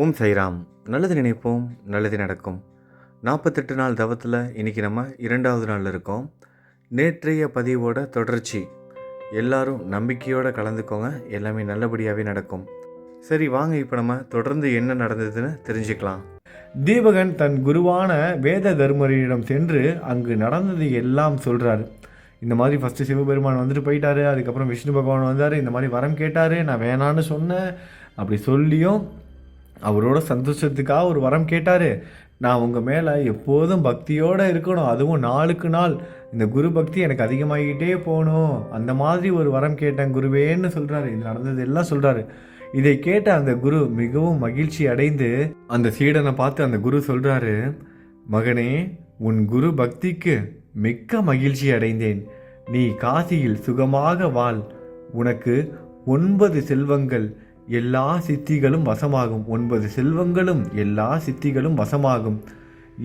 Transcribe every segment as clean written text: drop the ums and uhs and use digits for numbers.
ஓம் சைராம். நல்லது நினைப்போம், நல்லது நடக்கும். 48 நாள் தவத்தில் இன்றைக்கி நம்ம 2வது நாளில் இருக்கோம். நேற்றைய பதிவோட தொடர்ச்சி. எல்லாரும் நம்பிக்கையோடு கலந்துக்கோங்க, எல்லாமே நல்லபடியாகவே நடக்கும். சரி, வாங்க இப்போ நம்ம தொடர்ந்து என்ன நடந்ததுன்னு தெரிஞ்சுக்கலாம். தீபகன் தன் குருவான வேத தர்மரிடம் சென்று அங்கு நடந்தது எல்லாம் சொல்கிறாரு. இந்த மாதிரி ஃபஸ்ட்டு சிவபெருமான் வந்துட்டு போயிட்டாரு, அதுக்கப்புறம் விஷ்ணு பகவான் வந்தார், இந்த மாதிரி வரம் கேட்டார், நான் வேணான்னு சொன்னேன். அப்படி சொல்லியும் அவரோட சந்தோஷத்துக்காக ஒரு வரம் கேட்டார். நான் உங்கள் மேலே எப்போதும் பக்தியோடு இருக்கணும், அதுவும் நாளுக்கு நாள் இந்த குரு பக்தி எனக்கு அதிகமாகிக்கிட்டே போகணும், அந்த மாதிரி ஒரு வரம் கேட்டேன் குருவேன்னு சொல்கிறாரு. இது நடந்தது எல்லாம் சொல்கிறாரு. இதை கேட்ட அந்த குரு மிகவும் மகிழ்ச்சி அடைந்து அந்த சீடனை பார்த்து அந்த குரு சொல்கிறாரு, மகனே, உன் குரு பக்திக்கு மிக்க மகிழ்ச்சி அடைந்தேன். நீ காசியில் சுகமாக வாழ். உனக்கு 9 செல்வங்கள் எல்லா சித்திகளும் வசமாகும். 9 செல்வங்களும் எல்லா சித்திகளும் வசமாகும்.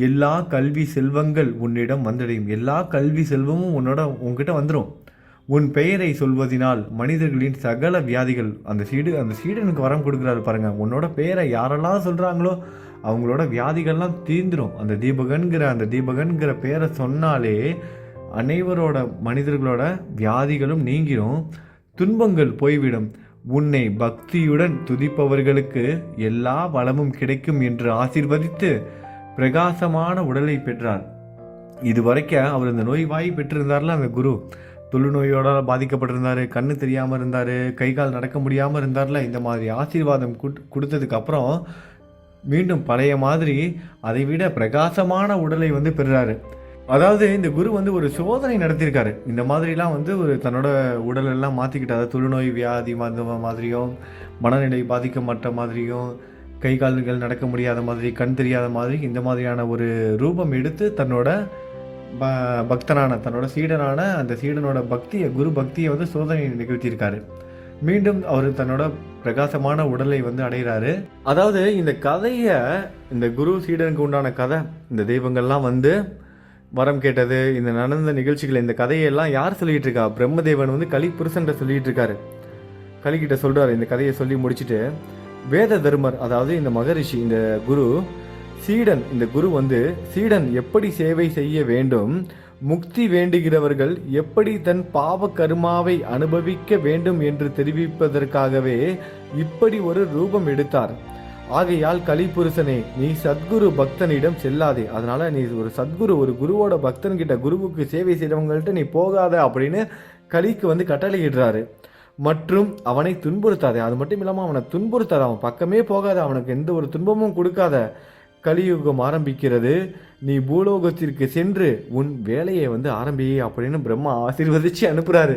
எல்லா கல்வி செல்வங்கள் உன்னிடம் வந்தடையும். எல்லா கல்வி செல்வமும் உன்கிட்ட வந்துடும். உன் பெயரை சொல்வதனால் மனிதர்களின் சகல வியாதிகள், அந்த சீடனுக்கு வரம் கொடுக்குறாரு பாருங்க. உன்னோட பெயரை யாரெல்லாம் சொல்கிறாங்களோ அவங்களோட வியாதிகள்லாம் தீர்ந்துடும். அந்த தீபகன்கிற பெயரை சொன்னாலே அனைவரோட மனிதர்களோட வியாதிகளும் நீங்கிடும், துன்பங்கள் போய்விடும். உன்னை பக்தியுடன் துதிப்பவர்களுக்கு எல்லா வளமும் கிடைக்கும் என்று ஆசீர்வதித்து பிரகாசமான உடலை பெற்றார். இதுவரைக்கும் அவர் இந்த நோய்வாய் பெற்றிருந்தார்ல அந்த குரு, தொழுநோயோட பாதிக்கப்பட்டிருந்தார், கண்ணு தெரியாமல் இருந்தார், கை கால் நடக்க முடியாமல் இருந்தார்ல, இந்த மாதிரி ஆசீர்வாதம் கொடுத்ததுக்கு அப்புறம் மீண்டும் பழைய மாதிரி அதை விட பிரகாசமான உடலை பெறுறாரு. அதாவது இந்த குரு ஒரு சோதனை நடத்தியிருக்காரு. இந்த மாதிரிலாம் ஒரு தன்னோட உடலெல்லாம் மாற்றிக்கிட்டு, அதாவது தொழுநோய் வியாதி மாதிரியும், மனநிலை பாதிக்கப்பட்ட மாதிரியும், கை கால்கள் நடக்க முடியாத மாதிரி, கண் தெரியாத மாதிரி, இந்த மாதிரியான ஒரு ரூபம் எடுத்து தன்னோட தன்னோட சீடனான அந்த சீடனோட குரு பக்தியை சோதனை நிகழ்த்தியிருக்காரு. மீண்டும் அவர் தன்னோட பிரகாசமான உடலை அடைகிறாரு. அதாவது இந்த கதையை, இந்த குரு சீடனுக்கு உண்டான கதை, இந்த தெய்வங்கள்லாம் வரம் கேட்டது, இந்த நடந்த நிகழ்ச்சிகள், இந்த கதையெல்லாம் யார் சொல்லிட்டு இருக்கா? பிரம்மதேவன் கலிபுருஷன் சொல்லிட்டு இருக்காரு. கலிகிட்ட சொல்றாரு. இந்த கதையை சொல்லி முடிச்சுட்டு வேத தர்மர், அதாவது இந்த மகரிஷி, இந்த குரு சீடன், இந்த குரு சீடன் எப்படி சேவை செய்ய வேண்டும், முக்தி வேண்டுகிறவர்கள் எப்படி தன் பாவ கர்மாவை அனுபவிக்க வேண்டும் என்று தெரிவிப்பதற்காகவே இப்படி ஒரு ரூபம் எடுத்தார். ஆகையால் கலிபுருஷனே, நீ சத்குரு பக்தனிடம் செல்லாதே. அதனால நீ ஒரு குருவோட பக்தன்கிட்ட, குருவுக்கு சேவை செய்யறவங்கள்ட்ட நீ போகாத அப்படின்னு கலிக்கு கட்டளையிடுறாரு. மற்றும் அவனை துன்புறுத்தாதே. அது மட்டும் இல்லாமல் அவனை துன்புறுத்தாத, அவன் பக்கமே போகாத, அவனுக்கு எந்த ஒரு துன்பமும் கொடுக்காத. கலியுகம் ஆரம்பிக்கிறது, நீ பூலோகத்திற்கு சென்று உன் வேலையை ஆரம்பி அப்படின்னு பிரம்மா ஆசீர்வதிச்சு அனுப்புறாரு.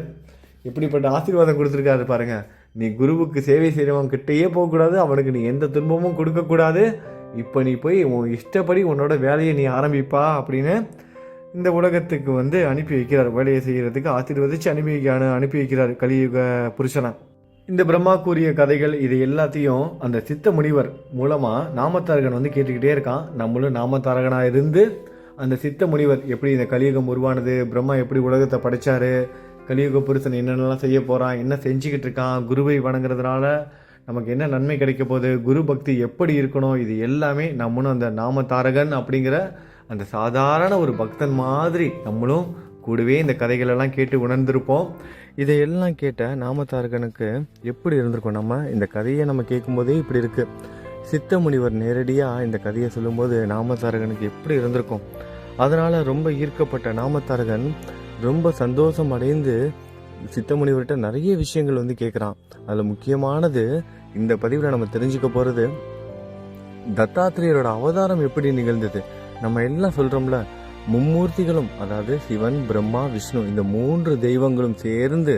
எப்படிப்பட்ட ஆசீர்வாதம் கொடுத்துருக்காரு பாருங்க. நீ குருவுக்கு சேவை செய்கிறவங்க கிட்டேயே போகக்கூடாது, அவனுக்கு நீ எந்த துன்பமும் கொடுக்கக்கூடாது. இப்போ நீ போய் உன் இஷ்டப்படி உன்னோட வேலையை நீ ஆரம்பிப்பா அப்படின்னு இந்த உலகத்துக்கு அனுப்பி வைக்கிறார். வேலையை செய்கிறதுக்கு ஆசீர்வதிச்சு அனுப்பி வைக்கிறார் கலியுக புருஷனை. இந்த பிரம்மா கூறிய கதைகள் இது எல்லாத்தையும் அந்த சித்த முனிவர் மூலமாக நாமத்தாரகன் கேட்டுக்கிட்டே இருக்கான். நம்மளும் நாமத்தாரகனாக இருந்து அந்த சித்த முனிவர் எப்படி இந்த கலியுகம் உருவானது, பிரம்மா எப்படி உலகத்தை படைச்சாரு, கலியுக புருஷன் என்னென்னலாம் செய்ய போகிறான், என்ன செஞ்சுக்கிட்டு இருக்கான், குருவை வணங்குறதுனால நமக்கு என்ன நன்மை கிடைக்க போகுது, குரு பக்தி எப்படி இருக்கணும், இது எல்லாமே நம்மளும் அந்த நாமதாரகன் அப்படிங்கிற அந்த சாதாரண ஒரு பக்தன் மாதிரி நம்மளும் கூடவே இந்த கதைகளெல்லாம் கேட்டு உணர்ந்திருப்போம். இதையெல்லாம் கேட்ட நாமதாரகனுக்கு எப்படி இருந்திருக்கும்? நம்ம இந்த கதையை நம்ம கேட்கும்போதே இப்படி இருக்குது. சித்த முனிவர் நேரடியாக இந்த கதையை சொல்லும்போது நாமதாரகனுக்கு எப்படி இருந்திருக்கும்? அதனால் ரொம்ப ஈர்க்கப்பட்ட நாமதாரகன் ரொம்ப சந்தோஷம் அடைந்து சித்தமுனிவர்கிட்ட நிறைய விஷயங்கள் கேட்குறான். அதில் முக்கியமானது இந்த பதிவில் நம்ம தெரிஞ்சுக்க போகிறது, தத்தாத்திரேயரோட அவதாரம் எப்படி நிகழ்ந்தது. நம்ம எல்லாம் சொல்கிறோம்ல, மும்மூர்த்திகளும், அதாவது சிவன், பிரம்மா, விஷ்ணு, இந்த 3 தெய்வங்களும் சேர்ந்து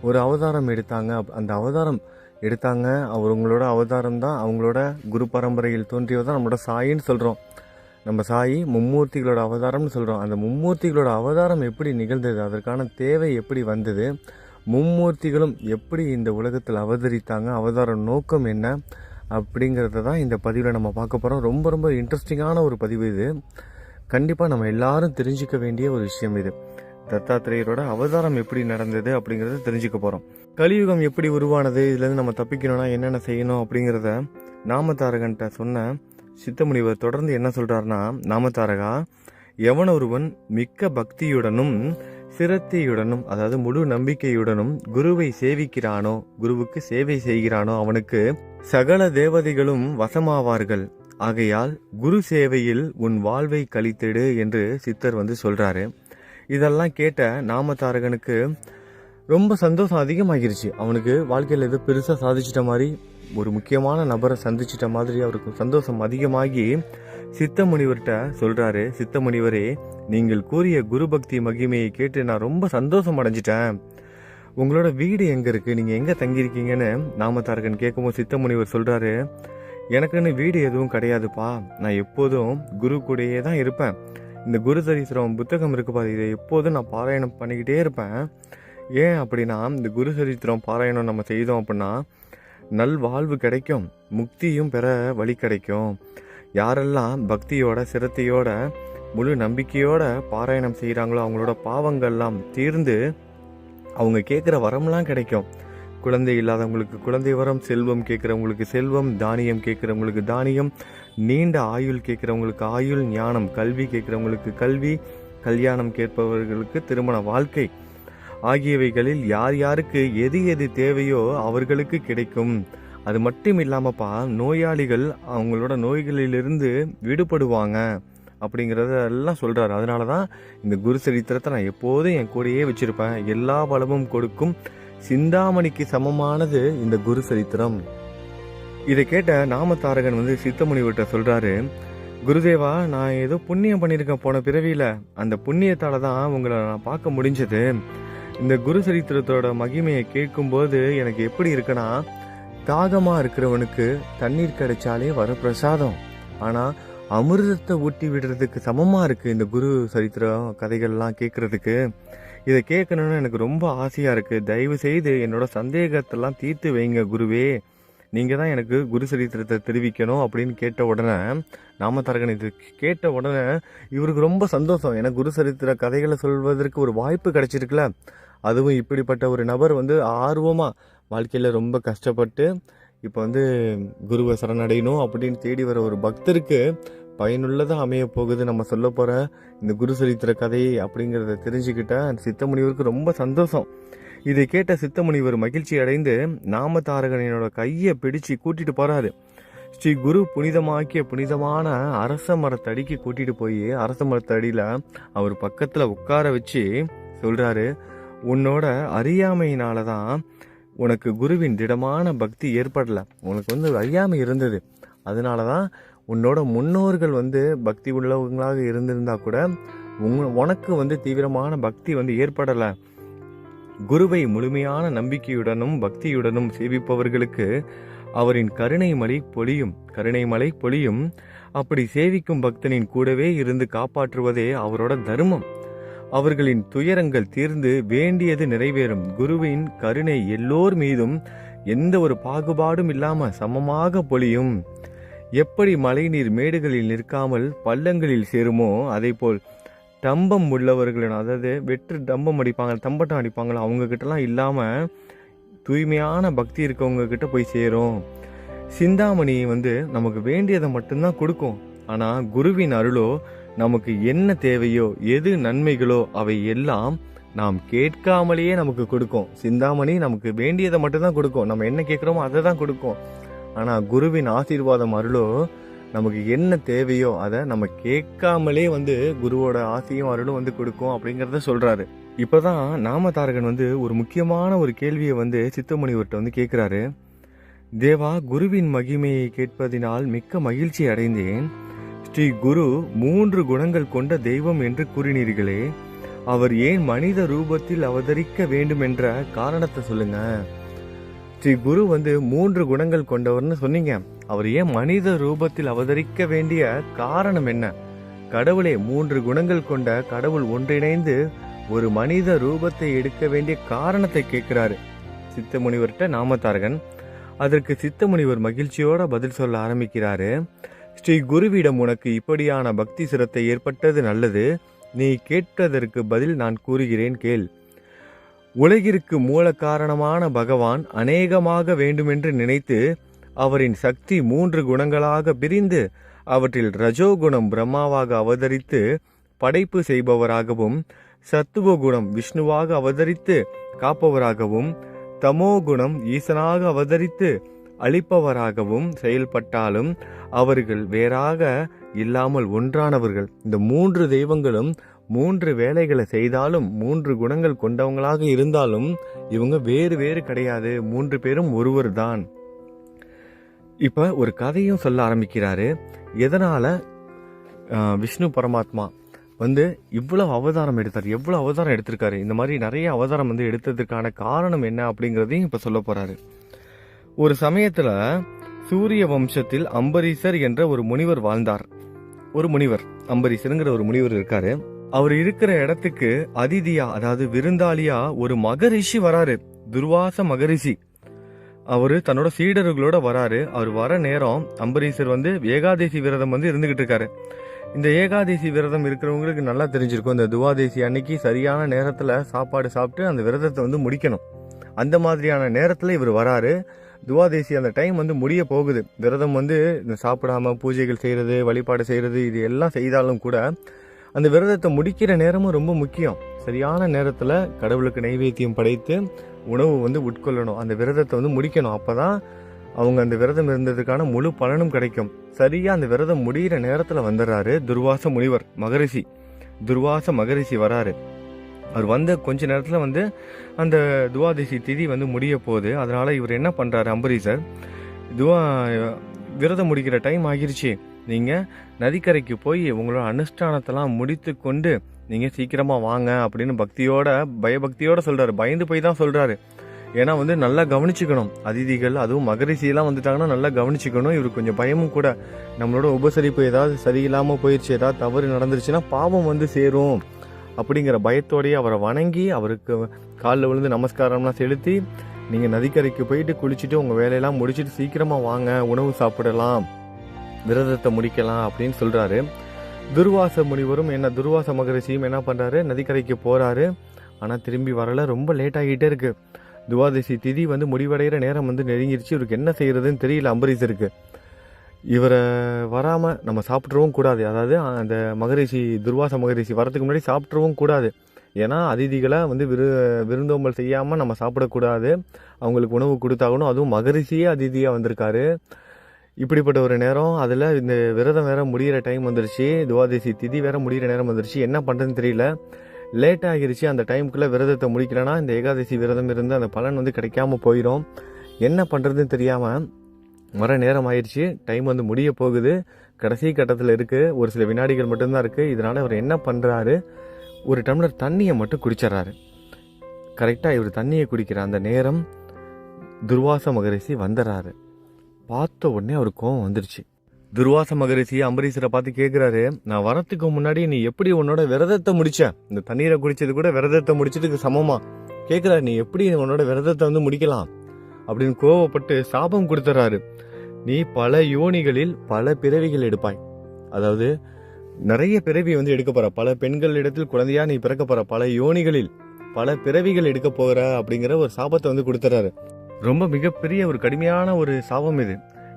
ஒரு அவதாரம் எடுத்தாங்க. அந்த அவதாரம் எடுத்தாங்க, அவங்களோட அவதாரம் தான், அவங்களோட குரு பரம்பரையில் தோன்றியதான் நம்மளோட சாயின்னு சொல்கிறோம். நம்ம சாயி மும்மூர்த்திகளோட அவதாரம்னு சொல்கிறோம். அந்த மும்மூர்த்திகளோட அவதாரம் எப்படி நிகழ்ந்தது, அதற்கான தேவை எப்படி வந்தது, மும்மூர்த்திகளும் எப்படி இந்த உலகத்தில் அவதரித்தாங்க, அவதார நோக்கம் என்ன அப்படிங்கிறத தான் இந்த பதிவில் நம்ம பார்க்க போகிறோம். ரொம்ப ரொம்ப இன்ட்ரெஸ்டிங்கான ஒரு பதிவு இது. கண்டிப்பாக நம்ம எல்லாரும் தெரிஞ்சிக்க வேண்டிய ஒரு விஷயம் இது. தத்தாத்திரேயரோட அவதாரம் எப்படி நடந்தது அப்படிங்கிறத தெரிஞ்சுக்க போகிறோம். கலியுகம் எப்படி உருவானது, இதுலேருந்து நம்ம தப்பிக்கணும்னா என்னென்ன செய்யணும் அப்படிங்கிறத நாமதாரகன்ட்ட சொன்ன சித்தமுனிவர் தொடர்ந்து என்ன சொல்கிறாருன்னா, நாமதாரகா, எவன் ஒருவன் மிக்க பக்தியுடனும் சிரத்தையுடனும், அதாவது முழு நம்பிக்கையுடனும் குருவை சேவிக்கிறானோ, குருவுக்கு சேவை செய்கிறானோ, அவனுக்கு சகல தேவதைகளும் வசமாவார்கள். ஆகையால் குரு சேவையில் உன் வாழ்வை கழித்திடு என்று சித்தர் சொல்றாரு. இதெல்லாம் கேட்ட நாமதாரகனுக்கு ரொம்ப சந்தோஷம் அதிகமாகிருச்சு. அவனுக்கு வாழ்க்கையில் ஏதோ பெருசாக சாதிச்சிட்ட மாதிரி, ஒரு முக்கியமான நபரை சந்திச்சிட்ட மாதிரி அவருக்கு சந்தோஷம் அதிகமாகி சித்தமுனிவர்கிட்ட சொல்றாரு, சித்தமுனிவரே, நீங்கள் கூறிய குரு பக்தி மகிமையை கேட்டு நான் ரொம்ப சந்தோஷம் அடைஞ்சிட்டேன். உங்களோட வீடு எங்கே இருக்குது, நீங்கள் எங்கே தங்கியிருக்கீங்கன்னு நாமதாரகன் கேட்கும்போது சித்தமுனிவர் சொல்கிறாரு, எனக்குன்னு வீடு எதுவும் கிடையாதுப்பா, நான் எப்போதும் குரு கூடயே தான் இருப்பேன். இந்த குரு சரித்திரம் புத்தகம் இருக்குப்பா, இதை எப்போதும் நான் பாராயணம் பண்ணிக்கிட்டே இருப்பேன். ஏன் அப்படின்னா, இந்த குரு சரித்திரம் பாராயணம் நம்ம செய்தோம் அப்படின்னா நல் வாழ்வு கிடைக்கும், முக்தியும் பெற வழி கிடைக்கும். யாரெல்லாம் பக்தியோட சிரத்தையோட முழு நம்பிக்கையோட பாராயணம் செய்கிறாங்களோ அவங்களோட பாவங்கள்லாம் தீர்ந்து அவங்க கேட்குற வரம்லாம் கிடைக்கும். குழந்தை இல்லாதவங்களுக்கு குழந்தை வரம், செல்வம் கேட்குறவங்களுக்கு செல்வம், தானியம் கேட்குறவங்களுக்கு தானியம், நீண்ட ஆயுள் கேட்குறவங்களுக்கு ஆயுள், ஞானம் கல்வி கேட்குறவங்களுக்கு கல்வி, கல்யாணம் கேட்பவர்களுக்கு திருமண வாழ்க்கை ஆகியவைகளில் யார் யாருக்கு எது எது தேவையோ அவர்களுக்கு கிடைக்கும். அது மட்டும் இல்லாமப்பா, நோயாளிகள் அவங்களோட நோய்களிலிருந்து விடுபடுவாங்க அப்படிங்கிறதெல்லாம் சொல்கிறாரு. அதனால தான் இந்த குரு சரித்திரத்தை நான் எப்போதும் என் கூடையே வச்சுருப்பேன். எல்லா வளமும் கொடுக்கும் சிந்தாமணிக்கு சமமானது இந்த குரு சரித்திரம். இதை கேட்ட நாமதாரகன் சித்தமுனிவர்கிட்ட சொல்கிறாரு, குருதேவா, நான் ஏதோ புண்ணியம் பண்ணியிருக்கேன் போன பிறவியில், அந்த புண்ணியத்தால் தான் உங்களை நான் பார்க்க முடிஞ்சது. இந்த குரு சரித்திரத்தோட மகிமையை கேட்கும்போது எனக்கு எப்படி இருக்குன்னா, தாகமாக இருக்கிறவனுக்கு தண்ணீர் கிடைச்சாலே வர பிரசாதம், ஆனால் அமிர்தத்தை ஊட்டி விடுறதுக்கு சமமாக இருக்குது இந்த குரு சரித்திரம் கதைகள்லாம் கேட்குறதுக்கு. இதை கேட்கணுன்னு எனக்கு ரொம்ப ஆசையாக இருக்குது. தயவு செய்து என்னோட சந்தேகத்தெல்லாம் தீர்த்து வைங்க குருவே, நீங்கள் தான் எனக்கு குரு சரித்திரத்தை தெரிவிக்கணும் அப்படின்னு கேட்ட உடனே நாமதாரகன் இது கேட்ட உடனே இவருக்கு ரொம்ப சந்தோஷம். ஏன்னா குரு சரித்திர கதைகளை சொல்வதற்கு ஒரு வாய்ப்பு கிடைச்சிருக்குல்ல. அதுவும் இப்படிப்பட்ட ஒரு நபர் ஆர்வமாக வாழ்க்கையில் ரொம்ப கஷ்டப்பட்டு இப்போ குருவை சரணடையணும் அப்படின்னு தேடி வர ஒரு பக்தருக்கு பயனுள்ளதாக அமைய போகுது நம்ம சொல்ல போகிற இந்த குரு சரித்திர கதை அப்படிங்கிறத தெரிஞ்சுக்கிட்ட சித்தமுனிவருக்கு ரொம்ப சந்தோஷம். இதை கேட்ட சித்தமுனிவர் மகிழ்ச்சி அடைந்து நாமதாரகனோட கையை பிடிச்சு கூட்டிட்டு போறாரு. ஸ்ரீ குரு புனிதமாக்கிய புனிதமான அரச மரத்தடிக்கு கூட்டிட்டு போய் அரச மரத்தடியில அவர் பக்கத்துல உட்கார வச்சு சொல்றாரு, உன்னோட அறியாமையினால தான் உனக்கு குருவின் திடமான பக்தி ஏற்படல. உனக்கு அறியாமை இருந்தது, அதனால தான் உன்னோட முன்னோர்கள் பக்தி உள்ளவங்களாக இருந்திருந்தா கூட உனக்கு தீவிரமான பக்தி ஏற்படலை. குருவை முழுமையான நம்பிக்கையுடனும் பக்தியுடனும் சேவிப்பவர்களுக்கு அவரின் கருணை மலை பொழியும். அப்படி சேவிக்கும் பக்தனின் கூடவே இருந்து காப்பாற்றுவதே அவரோட தர்மம். அவர்களின் துயரங்கள் தீர்ந்து வேண்டியது நிறைவேறும். குருவின் கருணை எல்லோர் மீதும் எந்த ஒரு பாகுபாடும் இல்லாம சமமாக பொழியும். எப்படி மழைநீர் மேடுகளில் நிற்காமல் பள்ளங்களில் சேருமோ அதே போல் தம்பம் உள்ளவர்களின், அதாவது வெற்று தம்பம் அடிப்பாங்க, தம்பட்டம் அடிப்பாங்களா, அவங்க கிட்டலாம் இல்லாமல் தூய்மையான பக்தி இருக்கவங்க கிட்ட போய் சேரும். சிந்தாமணி நமக்கு வேண்டியதை மட்டும்தான் கொடுக்கும். ஆனால் குருவின் அருளோ நமக்கு என்ன தேவையோ எது நன்மைகளோ அவை எல்லாம் நாம் கேட்காமலேயே நமக்கு கொடுக்கும். சிந்தாமணி நமக்கு வேண்டியதை மட்டும்தான் கொடுக்கும், நம்ம என்ன கேட்குறோமோ அதை தான் கொடுக்கும். ஆனால் குருவின் ஆசீர்வாதம் அருளோ நமக்கு என்ன தேவையோ அதை நம்ம கேட்காமலே குருவோட ஆசையும் அருளும் கொடுக்கும் அப்படிங்கிறத சொல்றாரு. இப்போதான் நாமதாரகன் ஒரு முக்கியமான ஒரு கேள்வியை சித்தமுனிவர்கிட்ட கேட்குறாரு. தேவா, குருவின் மகிமையை கேட்பதினால் மிக்க மகிழ்ச்சி அடைந்தேன். ஸ்ரீ குரு 3 குணங்கள் கொண்ட தெய்வம் என்று கூறினீர்களே, அவர் ஏன் மனித ரூபத்தில் அவதரிக்க வேண்டும் என்ற காரணத்தை சொல்லுங்க. ஸ்ரீ குரு 3 குணங்கள் கொண்டவர்னு சொன்னீங்க, அவர் ஏன் மனித ரூபத்தில் அவதரிக்க வேண்டிய காரணம் என்ன? கடவுளே 3 குணங்கள் கொண்ட கடவுள் ஒன்றிணைந்து ஒரு மனித ரூபத்தை எடுக்க வேண்டிய காரணத்தை கேட்கிறாரு சித்தமுனிவர்கிட்ட நாமதாரகன். அதற்கு சித்தமுனிவர் மகிழ்ச்சியோட பதில் சொல்ல ஆரம்பிக்கிறாரு. ஸ்ரீ குருவிடம் உனக்கு இப்படியான பக்தி சிரத்தை ஏற்பட்டது நல்லது. நீ கேட்பதற்கு பதில் நான் கூறுகிறேன் கேள். உலகிற்கு மூல காரணமான பகவான் அநேகமாக வேண்டுமென்று நினைத்து அவரின் சக்தி 3 குணங்களாக பிரிந்து அவற்றில் ரஜோகுணம் பிரம்மாவாக அவதரித்து படைப்பு செய்பவராகவும், சத்துவகுணம் விஷ்ணுவாக அவதரித்து காப்பவராகவும், தமோகுணம் ஈசனாக அவதரித்து அழிப்பவராகவும் செயல்பட்டாலும் அவர்கள் வேறாக இல்லாமல் ஒன்றானவர்கள். இந்த 3 தெய்வங்களும் 3 வேலைகளை செய்தாலும் 3 குணங்கள் கொண்டவங்களாக இருந்தாலும் இவங்க வேறு வேறு கிடையாது. 3 பேரும் ஒருவர் தான். இப்ப ஒரு கதையும் சொல்ல ஆரம்பிக்கிறாரு. எதனால விஷ்ணு பரமாத்மா இவ்வளவு அவதாரம் எடுத்தார், எவ்வளவு அவதாரம் எடுத்திருக்காரு, இந்த மாதிரி நிறைய அவதாரம் எடுத்ததுக்கான காரணம் என்ன அப்படிங்கிறதையும் இப்ப சொல்ல போறாரு. ஒரு சமயத்துல சூரிய வம்சத்தில் அம்பரீசர் என்ற ஒரு முனிவர் வாழ்ந்தார். ஒரு முனிவர், அம்பரீசருங்கிற ஒரு முனிவர் இருக்காரு. அவர் இருக்கிற இடத்துக்கு அதிதியா, அதாவது விருந்தாளியா ஒரு மகரிஷி வராரு, துர்வாச மகரிஷி. அவரு தன்னோட சீடர்களோட வராரு. அவர் வர நேரம் அம்பரீசர் ஏகாதேசி விரதம் இருந்துகிட்டு இருக்காரு. இந்த ஏகாதேசி விரதம் இருக்கிறவங்களுக்கு நல்லா தெரிஞ்சிருக்கும். இந்த துவாதேசி அன்னைக்கு சரியான நேரத்துல சாப்பாடு சாப்பிட்டு அந்த விரதத்தை முடிக்கணும். அந்த மாதிரியான நேரத்துல இவர் வராரு. துவாதேசி அந்த டைம் முடிய போகுது. விரதம் சாப்பிடாம பூஜைகள் செய்யறது, வழிபாடு செய்யறது, இது எல்லாம் செய்தாலும் கூட அந்த விரதத்தை முடிக்கிற நேரமும் ரொம்ப முக்கியம். சரியான நேரத்துல கடவுளுக்கு நைவேத்தியம் படைத்து உணவு உட்கொள்ளணும். அந்த விரதத்தை முடிக்கணும். அப்பதான் அவங்க அந்த விரதம் இருந்ததுக்கான முழு பலனும் கிடைக்கும். சரியா அந்த விரதம் முடிகிற நேரத்துல வந்துடுறாரு துர்வாச முனிவர் மகரிஷி. துர்வாச மகரிஷி வராரு. அவர் கொஞ்ச நேரத்துல அந்த துவாதசி திதி முடிய போகுது. அதனால இவர் என்ன பண்றாரு, அம்பரீசர், விரதம் முடிக்கிற டைம் ஆகிருச்சு, நீங்க நதிக்கரைக்கு போய் உங்களோட அனுஷ்டானத்தெல்லாம் முடித்து கொண்டு நீங்க சீக்கிரமா வாங்க அப்படின்னு பயபக்தியோட சொல்றாரு. பயந்து போய் தான் சொல்றாரு. ஏன்னா நல்லா கவனிச்சுக்கணும். அதிதிகள், அதுவும் மகரிஷியெல்லாம் வந்துட்டாங்கன்னா நல்லா கவனிச்சுக்கணும். இவருக்கு கொஞ்சம் பயமும் கூட. நம்மளோட உபசரிப்பு ஏதாவது சரியில்லாம போயிடுச்சு, ஏதாவது தவறு நடந்துருச்சுன்னா பாவம் சேரும் அப்படிங்கிற பயத்தோடய அவரை வணங்கி அவருக்கு காலில் விழுந்து நமஸ்காரம்லாம் செலுத்தி, நீங்க நதிக்கரைக்கு போயிட்டு குளிச்சுட்டு உங்க வேலையெல்லாம் முடிச்சுட்டு சீக்கிரமா வாங்க, உணவு சாப்பிடலாம், விரதத்தை முடிக்கலாம் அப்படின்னு சொல்றாரு. துர்வாச முனிவரும் துர்வாச மகரிஷியும் என்ன பண்றாரு, நதிக்கரைக்கு போறாரு. ஆனா திரும்பி வரல. ரொம்ப லேட் ஆகிட்டே இருக்கு. துவாதசி திதி முடிவடைகிற நேரம் நெருங்கிருச்சு. இவருக்கு என்ன செய்யறதுன்னு தெரியல அம்பரீசருக்கு. இவரை வராம நம்ம சாப்பிட்றவும் கூடாது. அதாவது அந்த மகரிஷி, துர்வாச மகரிஷி வரதுக்கு முன்னாடி சாப்பிட்றவும் கூடாது. ஏன்னா அதிதிகளை விருந்தோம்பல் செய்யாம நம்ம சாப்பிடக்கூடாது. அவங்களுக்கு உணவு கொடுத்தாகணும். அதுவும் மகரிஷியே அதிதியா வந்திருக்காரு. இப்படிப்பட்ட ஒரு நேரம், அதுல இந்த விரதம் வேற முடிகிற டைம் வந்துருச்சு, துவாதசி திதி வேற முடிகிற நேரம் வந்துருச்சு. என்ன பண்றதுன்னு தெரியல. லேட் ஆகிருச்சு. அந்த டைமுக்குள்ள விரதத்தை முடிக்கலன்னா இந்த ஏகாதசி விரதம் இருந்து அந்த பலன் கிடைக்காம போயிடும். என்ன பண்றதுன்னு தெரியாம வர நேரம் ஆயிடுச்சு. டைம் முடிய போகுது. கடைசி கட்டத்தில் இருக்கு. ஒரு சில வினாடிகள் மட்டும்தான் இருக்கு. இதனால அவர் என்ன பண்றாரு, ஒரு டம்ளர் தண்ணியை மட்டும் குடிச்சிடறாரு. கரெக்டா இவர் தண்ணியை குடிக்கிற அந்த நேரம் துர்வாச மகரிஷி வந்துடுறாரு. பார்த்த உடனே அவருக்கு கோவம் வந்துருச்சு. துர்வாச மகரிஷி அம்பரீசரை பார்த்து கேட்கிறாரு, நான் வரத்துக்கு முன்னாடி நீ எப்படி உன்னோட விரதத்தை முடிச்ச? இந்த தண்ணீரை குடிச்சது கூட விரதத்தை முடிச்சதுக்கு சமமா? கேட்கிறாரு, நீ எப்படி உன்னோட விரதத்தை முடிக்கலாம் அப்படின்னு கோவப்பட்டு சாபம் கொடுத்துறாரு. நீ பல யோனிகளில் பல பிறவிகள் எடுப்பாய். அதாவது நிறைய பிறவி எடுக்க போற, பல பெண்கள் இடத்தில் குழந்தையா நீ பிறக்க போற, பல யோனிகளில் பல பிறவிகள் எடுக்க போகிற அப்படிங்கிற ஒரு சாபத்தை கொடுத்துறாரு. ரொம்ப மிகப்பெரிய ஒரு கடுமையான ஒரு சாபம் இது.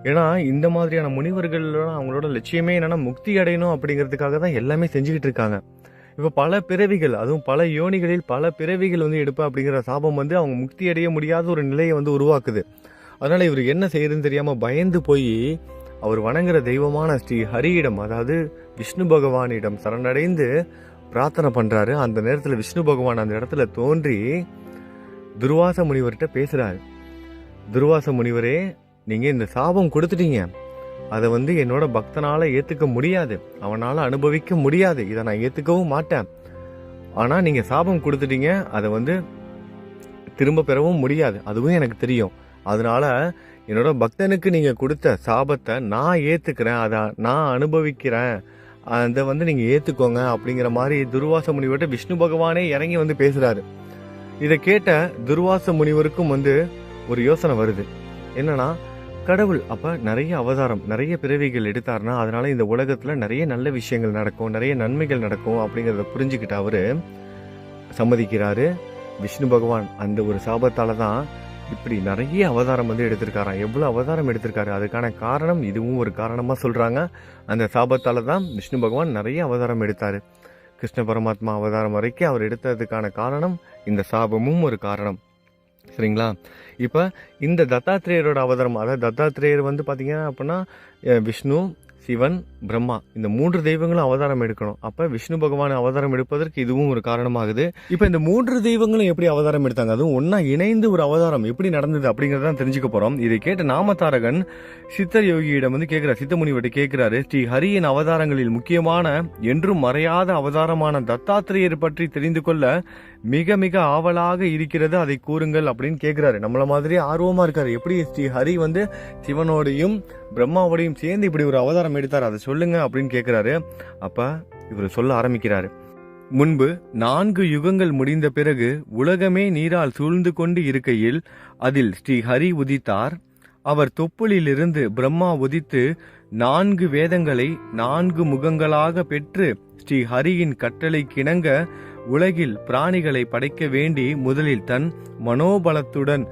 ஏன்னா இந்த மாதிரியான முனிவர்கள் அவங்களோட லட்சியமே என்னன்னா முக்தி அடையணும் அப்படிங்கிறதுக்காக தான் எல்லாமே செஞ்சுக்கிட்டு இருக்காங்க. இப்ப பல பிறவிகள், அதுவும் பல யோனிகளில் பல பிறவிகள் எடுப்ப அப்படிங்கிற சாபம் அவங்க முக்தி அடைய முடியாத ஒரு நிலையை உருவாக்குது. அதனால இவருக்கு என்ன செய்யறதுன்னு தெரியாம பயந்து போய் அவர் வணங்குற தெய்வமான ஸ்ரீ ஹரியிடம், அதாவது விஷ்ணு பகவானிடம் சரணடைந்து பிரார்த்தனை பண்றாரு. அந்த நேரத்துல விஷ்ணு பகவான் அந்த இடத்துல தோன்றி துர்வாச முனிவர்கிட்ட பேசுறாரு. துர்வாச முனிவரே, நீங்க இந்த சாபம் கொடுத்துட்டீங்க, அதை என்னோட பக்தனால ஏத்துக்க முடியாது, அவனால அனுபவிக்க முடியாது, இதை நான் ஏத்துக்கவும் மாட்டேன். ஆனா நீங்க சாபம் கொடுத்துட்டீங்க, அதை திரும்ப பெறவும் முடியாது, அதுவும் எனக்கு தெரியும். அதனால என்னோட பக்தனுக்கு நீங்க கொடுத்த சாபத்தை நான் ஏத்துக்கிறேன், அதை நான் அனுபவிக்கிறேன், அதை நீங்க ஏத்துக்கோங்க அப்படிங்கிற மாதிரி துர்வாச முனிவர்கிட்ட விஷ்ணு பகவானே இறங்கி பேசுறாரு. இதை கேட்ட துர்வாச முனிவருக்கும் ஒரு யோசனை வருது. என்னன்னா, கடவுள் அப்போ நிறைய அவதாரம், நிறைய பிறவிகள் எடுத்தார்னா அதனால இந்த உலகத்தில் நிறைய நல்ல விஷயங்கள் நடக்கும், நிறைய நன்மைகள் நடக்கும் அப்படிங்கிறத புரிஞ்சுக்கிட்டு அவர் சம்மதிக்கிறாரு. விஷ்ணு பகவான் அந்த ஒரு சாபத்தால் தான் இப்படி நிறைய அவதாரம் வந்து எடுத்திருக்காராம். எவ்வளோ அவதாரம் எடுத்திருக்காரு, அதுக்கான காரணம் இதுவும் ஒரு காரணமாக சொல்கிறாங்க. அந்த சாபத்தால் தான் விஷ்ணு பகவான் நிறைய அவதாரம் எடுத்தார். கிருஷ்ண பரமாத்மா அவதாரம் வரைக்கும் அவர் எடுத்ததுக்கான காரணம் இந்த சாபமும் ஒரு காரணம். சரிங்களா? இப்போ இந்த தத்தாத்திரேயரோட அவதாரம், அதாவது தத்தாத்திரேயர் வந்து பார்த்தீங்கன்னா அப்படின்னா விஷ்ணு, சிவன், பிரம்மா இந்த 3 தெய்வங்களும் அவதாரம் எடுக்கணும். அப்போ விஷ்ணு பகவான் அவதாரம் எடுப்பதற்கு இதுவும் ஒரு காரணமாகுது. இப்போ இந்த 3 தெய்வங்களும் எப்படி அவதாரம் எடுத்தாங்க, அதுவும் ஒன்றா இணைந்து ஒரு அவதாரம் எப்படி நடந்தது அப்படிங்கிறதான் தெரிஞ்சுக்க போகிறோம். இதை கேட்ட நாமதாரகன் சித்தர் யோகியிடம் வந்து கேட்குறாரு, சித்தமுனிவர்கிட்ட கேட்குறாரு, ஸ்ரீ ஹரியின் அவதாரங்களில் முக்கியமான என்றும் மறையாத அவதாரமான தத்தாத்திரேயர் பற்றி தெரிந்து கொள்ள மிக மிக ஆவலாக இருக்கிறது, அதை கூறுங்கள் அப்படின்னு கேட்குறாரு. நம்மள மாதிரி ஆர்வமாக இருக்காரு, எப்படி ஸ்ரீ ஹரி வந்து சிவனோடையும் பிரம்மாவோடையும் சேர்ந்து இப்படி ஒரு அவதாரம் எடுத்தார், அதை சொல்லுங்க அப்படின்னு கேட்குறாரு. அப்போ இவர் சொல்ல ஆரம்பிக்கிறாரு. முன்பு 4 யுகங்கள் முடிந்த பிறகு உலகமே நீரால் சூழ்ந்து கொண்டு இருக்கையில் அதில் ஸ்ரீ ஹரி உதித்தார். அவர் தொப்புளிலிருந்து பிரம்மா உதித்து 4 வேதங்களை 4 முகங்களாக பெற்று ஸ்ரீ ஹரியின் கட்டளை கிணங்க உலகில் பிராணிகளை படைக்க வேண்டி முதலில் தன் மனோபலத்துடன்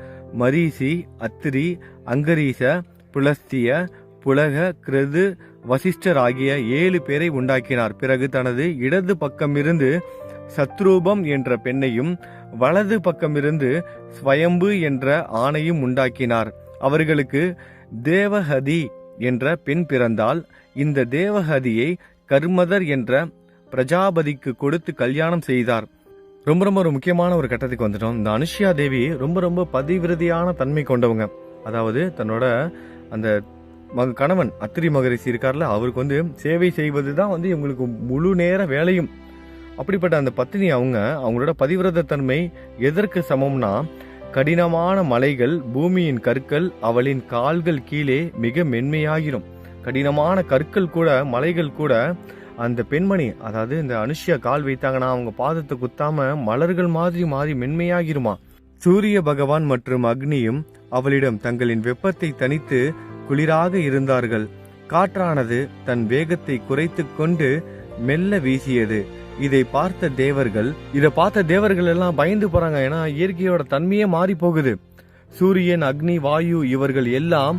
மரீசி, அத்திரி, அங்கரீச, புலஸ்திய, புலக, கிருது, வசிஷ்டர் ஆகிய 7 பேரை உண்டாக்கினார். பிறகு தனது இடது பக்கமிருந்து சத்ரூபம் என்ற பெண்ணையும் வலது பக்கமிருந்து ஸ்வயம்பு என்ற ஆணையும் உண்டாக்கினார். அவர்களுக்கு தேவஹதி என்ற பெண் பிறந்தால் இந்த தேவஹதியை கர்மதர் என்ற பிரஜாபதிக்கு கொடுத்து கல்யாணம் செய்தார். ரொம்ப ஒரு முக்கியமான ஒரு கட்டத்துக்கு வந்துட்டோம். இந்த அனுஷ்யா தேவி ரொம்ப பதிவிரதியான தன்மை கொண்டவங்க. அதாவது தன்னோட அந்த கணவன் அத்திரி மகரிஷி இருக்கார்ல, அவருக்கு வந்து சேவை செய்வது தான் வந்து இவங்களுக்கு முழு நேர வேலையும். அப்படிப்பட்ட அந்த பத்தினி அவங்களோட பதிவிரத தன்மை எதற்கு சமம்னா, கடினமான மலைகள், பூமியின் கற்கள் அவளின் கால்கள் கீழே மிக மென்மையாகிரும். கடினமான கற்கள் கூட, மலைகள் கூட அந்த பெண்மணி, அதாவது இந்த அனுஷ்யா கால் வைத்தாங்கன்னா அவங்க பாதத்தை குத்தாம மலர்கள் மாதிரி மாறி மென்மையாகிருமா. சூரிய பகவான் மற்றும் அக்னியும் அவளிடம் தங்களின் வெப்பத்தை தணித்து குளிராக இருந்தார்கள். காற்றானது தன் வேகத்தை குறைத்து கொண்டு மெல்ல வீசியது. இதை பார்த்த தேவர்கள் எல்லாம் பயந்து போறாங்க. ஏன்னா இயற்கையோட தன்மையே மாறி போகுது. சூரியன், அக்னி, வாயு இவர்கள் எல்லாம்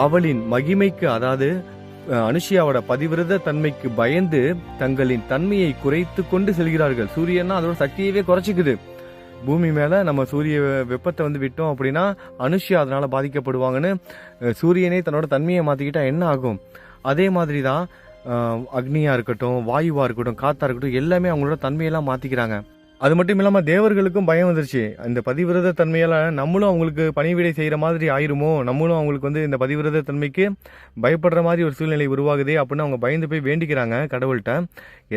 அவளின் மகிமைக்கு, அதாவது அனுஷ்யாவோட பதிவிரத தன்மைக்கு பயந்து தங்களின் தன்மையை குறைத்து கொண்டு செல்கிறார்கள். சூரியன்னா அதோட சக்தியவே குறைச்சிக்குது. பூமி மேல நம்ம சூரிய வெப்பத்தை வந்து விட்டோம் அப்படின்னா அனுஷ்யா அதனால பாதிக்கப்படுவாங்கன்னு சூரியனே தன்னோட தன்மையை மாத்திக்கிட்டா என்ன ஆகும்? அதே மாதிரி தான் அக்னியா இருக்கட்டும், வாயுவா இருக்கட்டும், காத்தா இருக்கட்டும், எல்லாமே அவங்களோட தன்மையெல்லாம் மாத்திக்கிறாங்க. அது மட்டும் இல்லாம தேவர்களுக்கும் பயம் வந்துருச்சு. இந்த பதிவிரத தன்மையால நம்மளும் அவங்களுக்கு பணிவிடை செய்யற மாதிரி ஆயிருமோ, நம்மளும் அவங்களுக்கு வந்து இந்த பதிவிரத தன்மைக்கு பயப்படுற மாதிரி ஒரு சூழ்நிலை உருவாகுதே அப்படின்னு அவங்க பயந்து போய் வேண்டிக்கிறாங்க கடவுள்கிட்ட.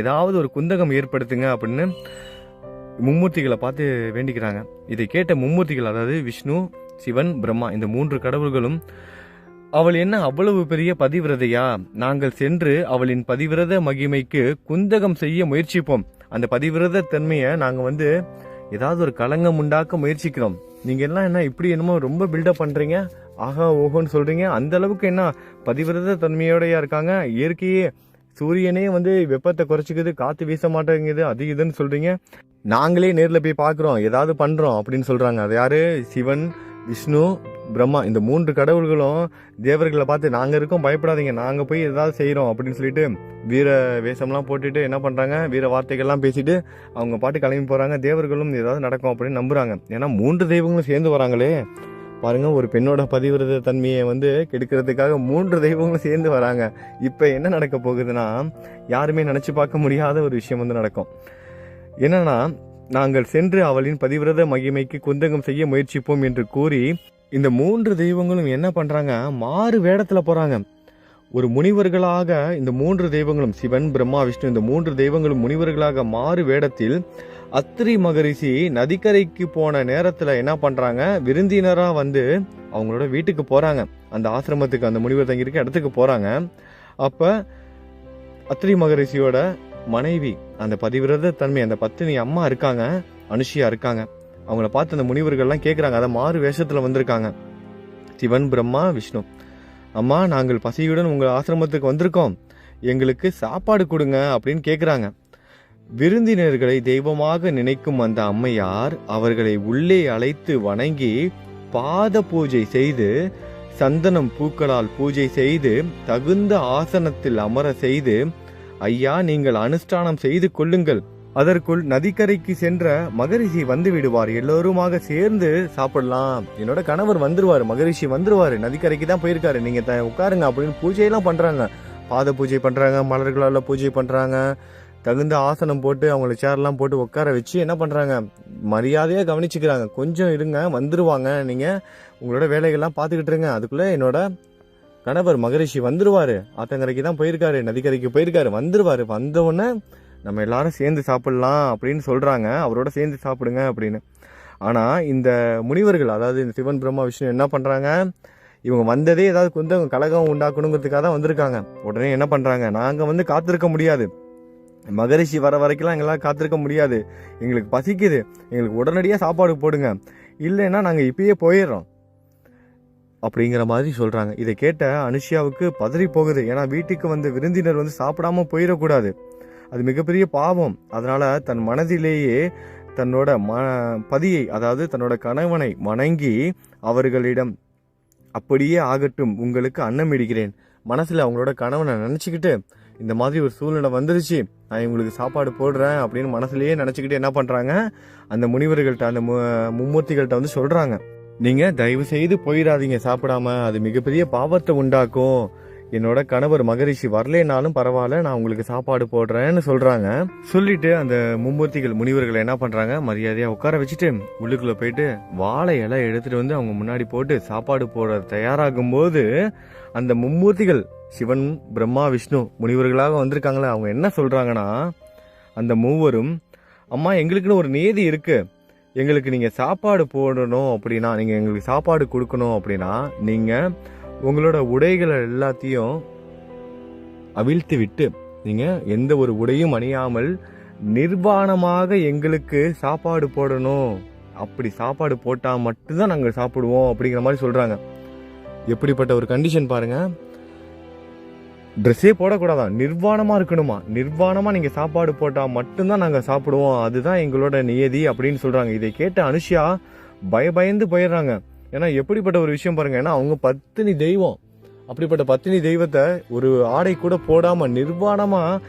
ஏதாவது ஒரு குந்தகம் ஏற்படுத்துங்க அப்படின்னு மும்மூர்த்திகளை பார்த்து வேண்டிக்கிறாங்க. இதை கேட்ட மும்மூர்த்திகள், அதாவது விஷ்ணு, சிவன், பிரம்மா இந்த 3 கடவுள்களும், அவள் என்ன அவ்வளவு பெரிய பதிவிரதையா? நாங்கள் சென்று அவளின் பதிவிரத மகிமைக்கு குந்தகம் செய்ய முயற்சிப்போம். அந்த பதிவிரத தன்மையை நாங்கள் வந்து ஏதாவது ஒரு களங்கம் உண்டாக்க முயற்சிக்கிறோம். நீங்கள் எல்லாம் என்ன இப்படி என்னமோ ரொம்ப பில்டப் பண்ணுறீங்க, ஆஹா ஓஹோன்னு சொல்கிறீங்க. அந்த அளவுக்கு என்ன பதிவிரத தன்மையோடையா இருக்காங்க? இயற்கையே சூரியனே வந்து வெப்பத்தை குறைச்சிக்குது, காற்று வீச மாட்டேங்குது, அது இதுன்னு சொல்கிறீங்க. நாங்களே நேரில் போய் பார்க்குறோம், ஏதாவது பண்ணுறோம் அப்படின்னு சொல்கிறாங்க. அது யார்? சிவன், விஷ்ணு, பிரம்மா இந்த 3 கடவுள்களும் தேவர்களை பார்த்து நாங்கள் இருக்கோம், பயப்படாதீங்க, நாங்கள் போய் ஏதாவது செய்கிறோம் அப்படின்னு சொல்லிட்டு வீர வேஷம்லாம் போட்டுட்டு என்ன பண்ணுறாங்க, வீர வார்த்தைகள்லாம் பேசிட்டு அவங்க பாட்டு கிளம்பி போகிறாங்க. தேவர்களும் ஏதாவது நடக்கும் அப்படின்னு நம்புகிறாங்க. ஏன்னா 3 தெய்வங்களும் சேர்ந்து வராங்களே பாருங்க, ஒரு பெண்ணோட பதிவிரத தன்மையை வந்து கெடுக்கிறதுக்காக 3 தெய்வங்களும் சேர்ந்து வராங்க. இப்போ என்ன நடக்க போகுதுன்னா, யாருமே நினச்சி பார்க்க முடியாத ஒரு விஷயம் வந்து நடக்கும். என்னன்னா, நாங்கள் சென்று அவளின் பதிவிரத மகிமைக்கு குந்தகம் செய்ய முயற்சிப்போம் என்று கூறி இந்த 3 தெய்வங்களும் என்ன பண்றாங்க, மாறு வேடத்துல போறாங்க. ஒரு முனிவர்களாக இந்த 3 தெய்வங்களும், சிவன், பிரம்மா, விஷ்ணு இந்த 3 தெய்வங்களும் முனிவர்களாக மாறு வேடத்தில் அத்திரி மகரிஷி நதிக்கரைக்கு போன நேரத்துல என்ன பண்றாங்க, விருந்தினரா வந்து அவங்களோட வீட்டுக்கு போறாங்க. அந்த ஆசிரமத்துக்கு, அந்த முனிவர் தங்கியிருக்க இடத்துக்கு போறாங்க. அப்ப அத்திரி மகரிஷியோட மனைவி, அந்த பதிவிரத தன்மை, அந்த பத்தினி அம்மா இருக்காங்க, அனுஷ்யா இருக்காங்க. அவங்கள பார்த்து அந்த முனிவர்கள்லாம் கேட்குறாங்க. அதை மாறு வேஷத்தில் வந்திருக்காங்க சிவன், பிரம்மா, விஷ்ணு. அம்மா, நாங்கள் பசியுடன் உங்கள் ஆசிரமத்துக்கு வந்திருக்கோம், எங்களுக்கு சாப்பாடு கொடுங்க அப்படின்னு கேட்குறாங்க. விருந்தினர்களை தெய்வமாக நினைக்கும் அந்த அம்மையார் அவர்களை உள்ளே அழைத்து வணங்கி பாத பூஜை செய்து சந்தனம் பூக்களால் பூஜை செய்து தகுந்த ஆசனத்தில் அமர செய்து, ஐயா, நீங்கள் அனுஷ்டானம் செய்து கொள்ளுங்கள், அதற்குள் நதிக்கரைக்கு சென்ற மகரிஷி வந்து விடுவார், எல்லோருமாக சேர்ந்து சாப்பிடலாம், என்னோட கணவர் வந்துருவாரு, மகரிஷி வந்துருவாரு, நதிக்கரைக்கு தான் போயிருக்காரு, நீங்க உட்காருங்க அப்படின்னு பூஜையெல்லாம் பண்றாங்க. பாத பூஜை பண்றாங்க, மலர்களால் பூஜை பண்றாங்க, தகுந்த ஆசனம் போட்டு அவங்கள சேர்லாம் போட்டு உட்கார வச்சு என்ன பண்றாங்க, மரியாதையாக கவனிச்சுக்கிறாங்க. கொஞ்சம் இருங்க, வந்துருவாங்க, நீங்க உங்களோட வேலைகள்லாம் பார்த்துக்கிட்டு இருங்க, அதுக்குள்ள என்னோட கணவர் மகரிஷி வந்துருவாரு, ஆத்தங்கரைக்கு தான் போயிருக்காரு, நதிக்கரைக்கு போயிருக்காரு, வந்துருவாரு, வந்தவுடனே நம்ம எல்லாரும் சேர்ந்து சாப்பிடலாம் அப்படின்னு சொல்றாங்க, அவரோட சேர்ந்து சாப்பிடுங்க அப்படின்னு. ஆனா இந்த முனிவர்கள், அதாவது இந்த சிவன் பிரம்மா விஷ்ணு என்ன பண்றாங்க, இவங்க வந்ததே ஏதாவது கொஞ்சம் கலகம் உண்டாக்கணுங்கிறதுக்காக தான் வந்திருக்காங்க. உடனே என்ன பண்றாங்க, நாங்க வந்து காத்திருக்க முடியாது, மகரிஷி வர வரைக்கும்லாம் எங்களால் காத்திருக்க முடியாது, எங்களுக்கு பசிக்குது, எங்களுக்கு உடனடியாக சாப்பாடு போடுங்க, இல்லைன்னா நாங்கள் இப்பயே போயிடுறோம் அப்படிங்கிற மாதிரி சொல்கிறாங்க. இதை கேட்ட அனுஷியாவுக்கு பதறி போகுது. ஏன்னா வீட்டுக்கு வந்து விருந்தினர் வந்து சாப்பிடாம போயிடக்கூடாது, அது மிகப்பெரிய பாவம். அதனால் தன் மனதிலேயே தன்னோட பதியை, அதாவது தன்னோட கணவனை வணங்கி அவர்களிடம் அப்படியே ஆகட்டும், உங்களுக்கு அன்னம் இடுகிறேன், மனசில் அவங்களோட கணவனை நினச்சிக்கிட்டு இந்த மாதிரி ஒரு சூழ்நிலை வந்துருச்சு, நான் இவங்களுக்கு சாப்பாடு போடுறேன் அப்படின்னு மனசுலயே நினச்சிக்கிட்டு என்ன பண்ணுறாங்க, அந்த முனிவர்கள்ட்ட, அந்த மும்மூர்த்திகள்கிட்ட வந்து சொல்கிறாங்க, நீங்கள் தயவு செய்து போயிடாதீங்க சாப்பிடாம, அது மிகப்பெரிய பாவத்தை உண்டாக்கும், என்னோட கணவர் மகரிஷி வரலேனாலும் பரவாயில்ல, நான் உங்களுக்கு சாப்பாடு போடுறேன்னு சொல்கிறாங்க. சொல்லிட்டு அந்த மும்மூர்த்திகள் முனிவர்கள் என்ன பண்ணுறாங்க, மரியாதையாக உட்கார வச்சுட்டு உள்ளுக்குள்ளே போயிட்டு வாழை இலை எடுத்துகிட்டு வந்து அவங்க முன்னாடி போட்டு சாப்பாடு போட தயாராகும் போது அந்த மும்மூர்த்திகள் சிவன் பிரம்மா விஷ்ணு முனிவர்களாக வந்திருக்காங்களே, அவங்க என்ன சொல்கிறாங்கன்னா, அந்த மூவரும், அம்மா, எங்களுக்குன்னு ஒரு நியதி இருக்கு, எங்களுக்கு நீங்கள் சாப்பாடு போடணும் அப்படின்னா, நீங்கள் எங்களுக்கு சாப்பாடு கொடுக்கணும் அப்படின்னா, நீங்கள் உங்களோட உடைகளை எல்லாத்தையும் அவிழ்த்து விட்டு நீங்கள் எந்த ஒரு உடையும் அணியாமல் நிர்வாணமாக எங்களுக்கு சாப்பாடு போடணும், அப்படி சாப்பாடு போட்டால் மட்டும்தான் நாங்கள் சாப்பிடுவோம் அப்படிங்கிற மாதிரி சொல்கிறாங்க. எப்படிப்பட்ட ஒரு கண்டிஷன் பாருங்க, ட்ரெஸ்ஸே போடக்கூடாதான், நிர்வாணமாக இருக்கணுமா, நிர்வாணமாக நீங்கள் சாப்பாடு போட்டால் மட்டும்தான் நாங்கள் சாப்பிடுவோம், அதுதான் எங்களோட நியதி அப்படின்னு சொல்கிறாங்க. இதை கேட்ட அனுஷியா பயந்து போயிடுறாங்க. ஏன்னா எப்படிப்பட்ட ஒரு விஷயம் பாருங்க, ஏன்னா அவங்க பத்தினி தெய்வம், அப்படிப்பட்ட பத்தினி தெய்வத்தை ஒரு ஆடை கூட போடாமல் நிர்வாணமாக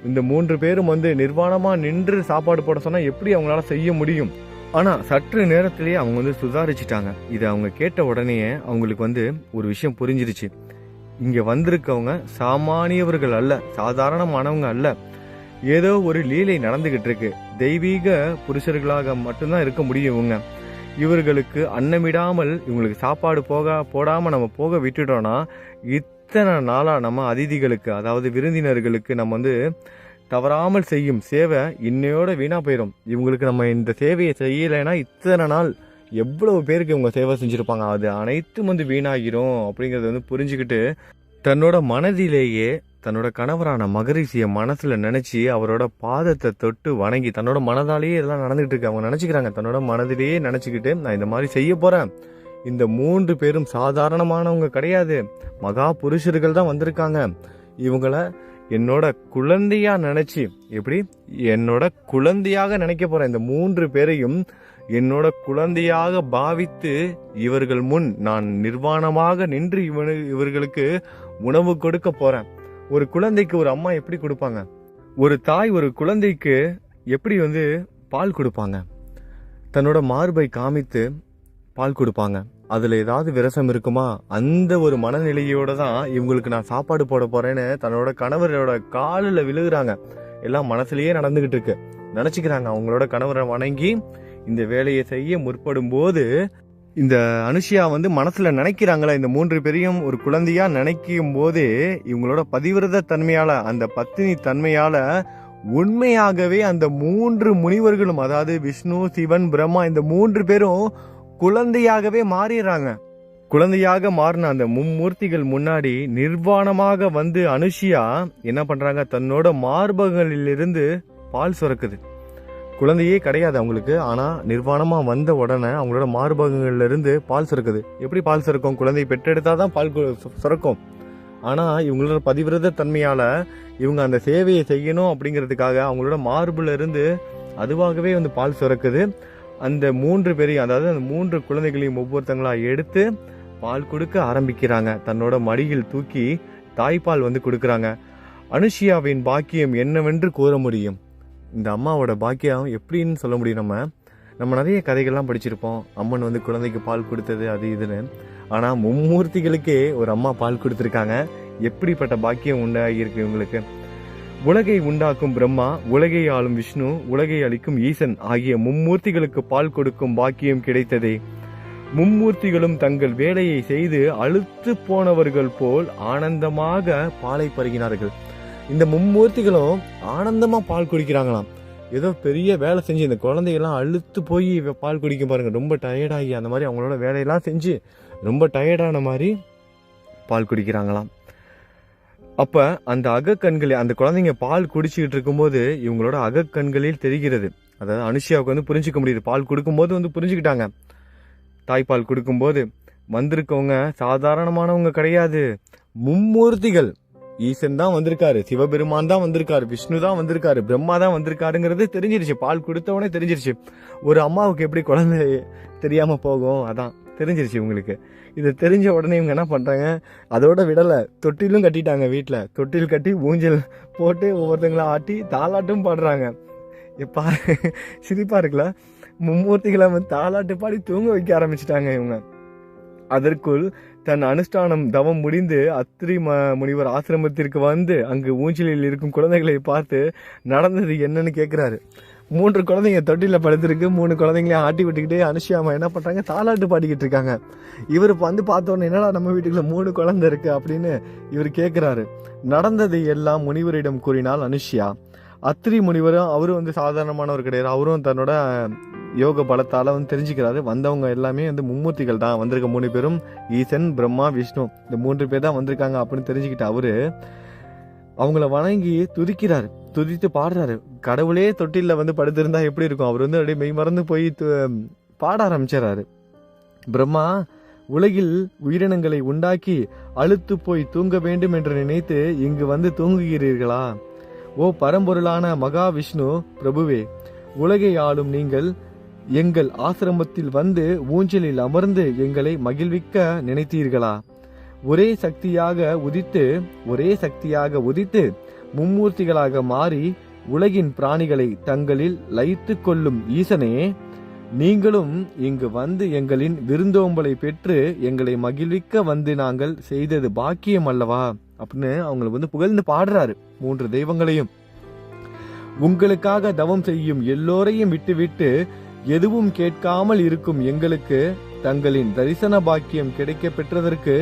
இந்த 3 பேரும் வந்து நிர்வாணமாக நின்று சாப்பாடு போட சொன்னால் எப்படி அவங்களால செய்ய முடியும்? ஆனால் சற்று நேரத்திலேயே அவங்க வந்து சுதாரிச்சிட்டாங்க. இதை அவங்க கேட்ட உடனே அவங்களுக்கு வந்து ஒரு விஷயம் புரிஞ்சிருச்சு, இங்கே வந்திருக்கவங்க சாமானியவர்கள் அல்ல, சாதாரணமானவங்க அல்ல, ஏதோ ஒரு லீலை நடந்துகிட்டு இருக்கு, தெய்வீக புருஷர்களாக மட்டும்தான் இருக்க முடியும் இவர்களுக்கு அன்னமிடாமல் இவங்களுக்கு சாப்பாடு போடாமல் நம்ம போக விட்டுட்டோம்னா இத்தனை நாளாக நம்ம அதிதிகளுக்கு, அதாவது விருந்தினர்களுக்கு நம்ம வந்து தவறாமல் செய்யும் சேவை இன்னையோட வீணாக போயிடும், இவங்களுக்கு நம்ம இந்த சேவையை செய்யலைன்னா இத்தனை நாள் எவ்வளவு பேருக்கு இவங்க சேவை செஞ்சுருப்பாங்க, அது அனைத்தும் வந்து வீணாகிரும் அப்படிங்கிறத வந்து புரிஞ்சுக்கிட்டு தன்னோட மனதிலேயே தன்னோட கணவரான மகரிஷியை மனசுல நினைச்சு அவரோட பாதத்தை தொட்டு வணங்கி, தன்னோட மனதாலேயே இதெல்லாம் நடந்துகிட்டு இருக்கு, அவங்க நினைச்சுக்கிறாங்க, தன்னோட மனதிலேயே நினைச்சுக்கிட்டு நான் இந்த மாதிரி செய்ய போறேன், இந்த 3 பேரும் சாதாரணமானவங்க கிடையாது, மகா புருஷர்கள் தான் வந்திருக்காங்க, இவங்கள என்னோட குழந்தையா நினைச்சு, எப்படி என்னோட குழந்தையாக நினைக்க போறேன், இந்த 3 பேரையும் என்னோட குழந்தையாக பாவித்து இவர்கள் முன் நான் நிர்வாணமாக நின்று இவர்களுக்கு உணவு கொடுக்க போறேன். ஒரு குழந்தைக்கு ஒரு அம்மா எப்படி கொடுப்பாங்க, ஒரு தாய் ஒரு குழந்தைக்கு எப்படி வந்து பால் கொடுப்பாங்க, தன்னோட மார்பை காமித்து பால் கொடுப்பாங்க, அதுல ஏதாவது விரசம் இருக்குமா, அந்த ஒரு மனநிலையோட தான் இவங்களுக்கு நான் சாப்பாடு போட போறேன்னு தன்னோட கணவரோட காலில் விழுகுறாங்க. எல்லாம் மனசுலயே நடந்துகிட்டு இருக்கு, நினைச்சுக்கிறாங்க. அவங்களோட கணவரை வணங்கி இந்த வேலையை செய்ய முற்படும் போது இந்த அனுஷியா வந்து மனசுல நினைக்கிறாங்களா, இந்த 3 பேரையும் ஒரு குழந்தையா நினைக்கும் போதே இவங்களோட பதிவிரத தன்மையால, அந்த பத்தினி தன்மையால உண்மையாகவே அந்த 3 முனிவர்களும், அதாவது விஷ்ணு சிவன் பிரம்மா, இந்த 3 பேரும் குழந்தையாகவே மாறிடுறாங்க. குழந்தையாக மாறின அந்த மும்மூர்த்திகள் முன்னாடி நிர்வாணமாக வந்து அனுஷியா என்ன பண்றாங்க, தன்னோட மார்பகங்களிலிருந்து பால் சுரக்குது. குழந்தையே கிடையாது அவங்களுக்கு. ஆனால் நிர்வாணமாக வந்த உடனே அவங்களோட மார்பகங்கள்ல இருந்து பால் சுரக்குது. எப்படி பால் சுரக்கும்? குழந்தையை பெற்றெடுத்தால் தான் பால் சுரக்கும். ஆனால் இவங்களோட பதிவிரத தன்மையால் இவங்க அந்த சேவையை செய்யணும் அப்படிங்கிறதுக்காக அவங்களோட மார்புல இருந்து அதுவாகவே வந்து பால் சுரக்குது. அந்த 3 பேரையும், அதாவது அந்த 3 குழந்தைகளையும் ஒவ்வொருத்தங்களா எடுத்து பால் கொடுக்க ஆரம்பிக்கிறாங்க. தன்னோட மடியில் தூக்கி தாய்ப்பால் வந்து கொடுக்குறாங்க. அனுஷியாவின் பாக்கியம் என்னவென்று கூற முடியும்? இந்த அம்மாவோட பாக்கியம் எப்படின்னு சொல்ல முடியும்? நம்ம நிறைய கதைகள்லாம் படிச்சிருப்போம். அம்மன் வந்து குழந்தைக்கு பால் கொடுத்தது அது இதுன்னு. ஆனால் மும்மூர்த்திகளுக்கே ஒரு அம்மா பால் கொடுத்துருக்காங்க. எப்படிப்பட்ட பாக்கியம் உண்டாகியிருக்கு இவங்களுக்கு. உலகை உண்டாக்கும் பிரம்மா, உலகை ஆளும் விஷ்ணு, உலகை அளிக்கும் ஈசன் ஆகிய மும்மூர்த்திகளுக்கு பால் கொடுக்கும் பாக்கியம் கிடைத்ததே. மும்மூர்த்திகளும் தங்கள் வேலையை செய்து அழுத்து போனவர்கள் போல் ஆனந்தமாக பாலை பருகினார்கள். இந்த மும்மூர்த்திகளும் ஆனந்தமா பால் குடிக்கிறாங்களாம். ஏதோ பெரிய வேலை செஞ்சு இந்த குழந்தையெல்லாம் அழுத்து போய் பால் குடிக்க பாருங்க, ரொம்ப டயர்டாகி அந்த மாதிரி அவங்களோட வேலையெல்லாம் செஞ்சு ரொம்ப டயர்டான மாதிரி பால் குடிக்கிறாங்களாம். அப்ப அந்த அகக்கண்களில் அந்த குழந்தைங்க பால் குடிச்சுக்கிட்டு இருக்கும்போது இவங்களோட அகக்கண்களில் தெரிகிறது. அதாவது அனுஷியாவுக்கு வந்து புரிஞ்சுக்க முடியுது. பால் கொடுக்கும்போது வந்து புரிஞ்சுக்கிட்டாங்க. தாய்ப்பால் கொடுக்கும்போது வந்திருக்கவங்க சாதாரணமானவங்க கிடையாது, மும்மூர்த்திகள். ஈசன் தான் வந்திருக்காரு, சிவபெருமான் தான் வந்திருக்காரு, விஷ்ணு தான் வந்திருக்காரு, பிரம்மா தான் வந்திருக்காருங்கிறது தெரிஞ்சிருச்சு. பால் கொடுத்தவனே தெரிஞ்சிருச்சு. ஒரு அம்மாவுக்கு எப்படி குழந்தை தெரியாம போகும், அதான் தெரிஞ்சிருச்சு இவங்களுக்கு. இதை தெரிஞ்ச உடனே இவங்க என்ன பண்றாங்க, அதோட விடலை, தொட்டிலும் கட்டிட்டாங்க. வீட்டில் தொட்டில் கட்டி ஊஞ்சல் போட்டு ஒவ்வொருத்தங்களா ஆட்டி தாலாட்டும் பாடுறாங்க. எப்பா சிரிப்பா இருக்குல்ல. மும்மூர்த்திகளை வந்து தாலாட்டு பாடி தூங்க வைக்க ஆரம்பிச்சிட்டாங்க இவங்க. அதற்குள் தன் அனுஷ்டானம் தவம் முடிந்து அத்திரி முனிவர் ஆசிரமத்திற்கு வந்து அங்கு ஊஞ்சலில் இருக்கும் குழந்தைகளை பார்த்து நடந்தது என்னன்னு கேட்கிறாரு. 3 குழந்தைங்க தொட்டில படுத்திருக்கு. 3 குழந்தைங்களையும் ஆட்டி விட்டுக்கிட்டே அனுஷியாமா என்ன பண்றாங்க, தாலாட்டு பாடிக்கிட்டு இருக்காங்க. இவர் வந்து பார்த்தோன்னே என்னடா நம்ம வீட்டுக்குள்ள 3 குழந்தை இருக்கு அப்படின்னு இவர் கேட்கிறாரு. நடந்ததை எல்லாம் முனிவரிடம் கூறினாள் அனுஷியா. அத்திரி முனிவரும் அவரும் வந்து சாதாரணமானவர் கிடையாது. அவரும் தன்னோட யோக பலத்தால வந்து தெரிஞ்சுக்கிறாரு. வந்தவங்க எல்லாமே வந்து மும்மூர்த்திகள் தான் வந்திருக்க. 3 பேரும் ஈசன், பிரம்மா, விஷ்ணு, இந்த 3 பேர் தான் வந்திருக்காங்க அப்படின்னு தெரிஞ்சுக்கிட்டு அவரு அவங்கள வணங்கி துதிக்கிறாரு, துதித்து பாடுறாரு. கடவுளே தொட்டில வந்து படுத்திருந்தா எப்படி இருக்கும்? அவர் வந்து அப்படியே மெய் மறந்து போய் பாட ஆரம்பிச்சாரு. பிரம்மா, உலகில் உயிரினங்களை உண்டாக்கி அழுத்து போய் தூங்க வேண்டும் என்று நினைத்து இங்கு வந்து தூங்குகிறீர்களா? ஓ பரம்பொருளான மகாவிஷ்ணு பிரபுவே, உலகை ஆளும் நீங்கள் எங்கள் ஆசிரமத்தில் வந்து ஊஞ்சலில் அமர்ந்து எங்களை மகிழ்விக்க நினைத்தீர்களா? ஒரே சக்தியாக உதித்து மும்மூர்த்திகளாக மாறி உலகின் பிராணிகளை தங்களில் லயித்து கொள்ளும் ஈசனே, நீங்களும் இங்கு வந்து எங்களின் விருந்தோம்பலை பெற்று எங்களை மகிழ்விக்க வந்து நாங்கள் செய்தது பாக்கியம் அல்லவா அப்படின்னு அவங்களுக்கு வந்து புகழ்ந்து பாடுறாரு. 3 தெய்வங்களையும். உங்களுக்காக தவம் செய்யும் எல்லோரையும் விட்டுவிட்டு எதுவும் கேட்காமல் இருக்கும் எங்களுக்கு தங்களின் தரிசன பாக்கியம் கிடைக்க பெற்றதற்கு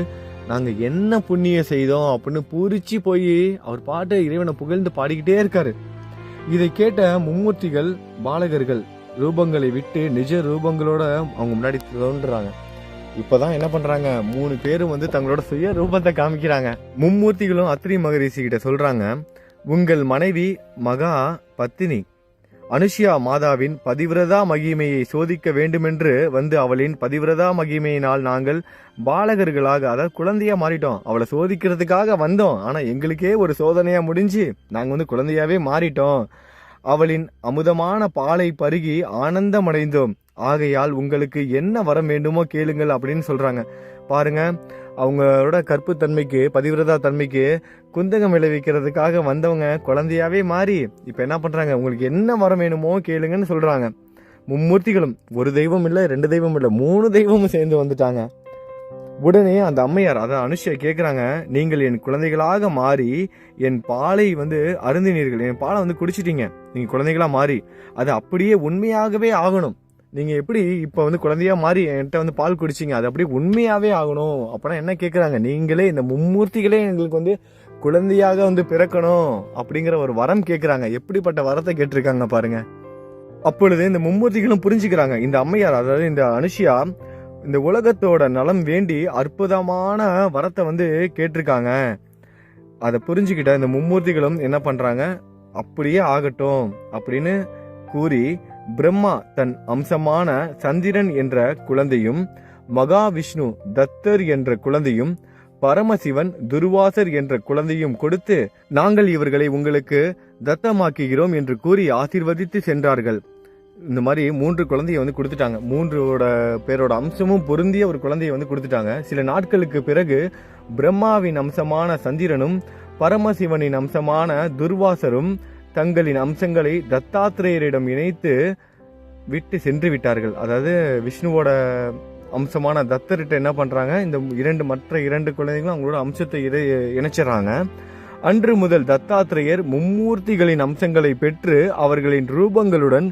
நாங்க என்ன புண்ணிய செய்தோம் அப்படின்னு பூரிச்சு போய் அவர் பாட்டு இறைவனை புகழ்ந்து பாடிக்கிட்டே இருக்காரு. இதை கேட்ட மும்மூர்த்திகள் பாலகர்கள் ரூபங்களை விட்டு நிஜ ரூபங்களோட அவங்க முன்னாடி தோன்றுறாங்க. இப்பதான் என்ன பண்றாங்க, 3 பேரும் வந்து தங்களோட சுய ரூபத்தை காமிக்கிறாங்க. மும்மூர்த்திகளும் அத்திரி மகரிஷி கிட்ட சொல்றாங்க, உங்கள் மனைவி மகா பத்தினி அனுஷியா மாதாவின் பதிவிரதா மகிமையை சோதிக்க வேண்டுமென்று வந்து அவளின் பதிவிரதா மகிமையினால் நாங்கள் பாலகர்களாக, அதாவது குழந்தையா மாறிட்டோம். அவளை சோதிக்கிறதுக்காக வந்தோம். ஆனா எங்களுக்கே ஒரு சோதனையா முடிஞ்சு நாங்க வந்து குழந்தையாவே மாறிட்டோம். அவளின் அமுதமான பாலை பருகி ஆனந்தமடைந்தோம். ஆகையால் உங்களுக்கு என்ன வரம் வேண்டுமோ கேளுங்கள் அப்படின்னு சொல்றாங்க. பாருங்க, அவங்களோட கற்புத்தன்மைக்கு, பதிவிரதா தன்மைக்கு குந்தகம் விளைவிக்கிறதுக்காக வந்தவங்க குழந்தையாவே மாறி இப்ப என்ன பண்றாங்க, உங்களுக்கு என்ன வரம் வேணுமோ கேளுங்கன்னு சொல்றாங்க. மும்மூர்த்திகளும், ஒரு தெய்வம் இல்ல, 2 தெய்வம் இல்ல, 3 தெய்வமும் சேர்ந்து வந்துட்டாங்க. உடனே அந்த அம்மையார், அதாவது அனுஷியா கேட்குறாங்க, நீங்கள் என் குழந்தைகளாக மாறி என் பாலை வந்து அருந்தினீர்கள், என் பாலை வந்து குடிச்சிட்டீங்க, நீங்கள் குழந்தைகளாக மாறி அது அப்படியே உண்மையாகவே ஆகணும். நீங்கள் எப்படி இப்போ வந்து குழந்தையாக மாறி என்கிட்ட வந்து பால் குடிச்சிங்க, அது அப்படியே உண்மையாகவே ஆகணும். அப்படின்னா என்ன கேட்குறாங்க, நீங்களே இந்த மும்மூர்த்திகளே எங்களுக்கு வந்து குழந்தையாக வந்து பிறக்கணும் அப்படிங்கிற ஒரு வரம் கேட்குறாங்க. எப்படிப்பட்ட வரத்தை கேட்டிருக்காங்க பாருங்க. அப்பொழுது இந்த மும்மூர்த்திகளும் புரிஞ்சுக்கிறாங்க. இந்த அம்மையார், அதாவது இந்த அனுஷியா இந்த உலகத்தோட நலம் வேண்டி அற்புதமான வரத்தை வந்து கேட்டிருக்காங்க. அதை புரிஞ்சுக்கிட்ட இந்த மும்மூர்த்திகளும் என்ன பண்றாங்க, அப்படியே ஆகட்டும் அப்படின்னு கூறி பிரம்மா தன் அம்சமான சந்திரன் என்ற குழந்தையும், மகாவிஷ்ணு தத்தர் என்ற குழந்தையும், பரமசிவன் துர்வாசர் என்ற குழந்தையும் கொடுத்து நாங்கள் இவர்களை உங்களுக்கு தத்தமாக்குகிறோம் என்று கூறி ஆசீர்வதித்து சென்றார்கள். இந்த மாதிரி 3 குழந்தைய கொடுத்துட்டாங்க. 3 பேரோட அம்சமும் பொருந்திய ஒரு குழந்தைய கொடுத்துட்டாங்க. சில நாட்களுக்கு பிறகு பிரம்மாவின் அம்சமான சந்திரனும் பரமசிவனின் அம்சமான துர்வாசரும் தங்களின் அம்சங்களை தத்தாத்திரேயரிடம் இணைத்து விட்டு சென்று விட்டார்கள். அதாவது விஷ்ணுவோட அம்சமான தத்தர்கிட்ட என்ன பண்றாங்க, இந்த மற்ற 2 குழந்தைகளும் அவங்களோட அம்சத்தை இணைச்சிடறாங்க. அன்று முதல் தத்தாத்திரேயர் மும்மூர்த்திகளின் அம்சங்களை பெற்று அவர்களின் ரூபங்களுடன்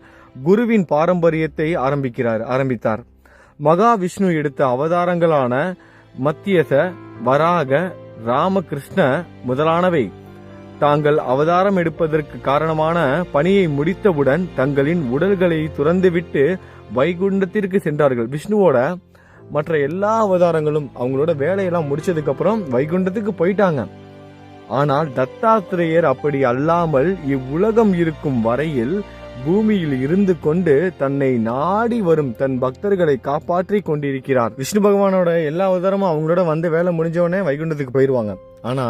குருவின் பாரம்பரியத்தை ஆரம்பித்தார். மகாவிஷ்ணு எடுத்த அவதாரங்களான மத்தியச, வராக, ராமகிருஷ்ண முதலானவை தாங்கள் அவதாரம் எடுப்பதற்கு காரணமான பணியை முடித்தவுடன் தங்களின் உடல்களை துறந்துவிட்டு வைகுண்டத்திற்கு சென்றார்கள். விஷ்ணுவோட மற்ற எல்லா அவதாரங்களும் அவங்களோட வேலையெல்லாம் முடிச்சதுக்கு அப்புறம் வைகுண்டத்துக்கு போயிட்டாங்க. ஆனால் தத்தாத்திரேயர் அப்படி அல்லாமல் இவ்வுலகம் இருக்கும் வரையில் பூமியில் இருந்து கொண்டு தன்னை நாடி வரும் தன் பக்தர்களை காப்பாற்றி கொண்டிருக்கிறார். விஷ்ணு பகவானோட எல்லா அவதாரமும் அவங்களோட வேலை முடிஞ்சவொடனே வைகுண்டத்துக்கு போயிடுவாங்க. ஆனா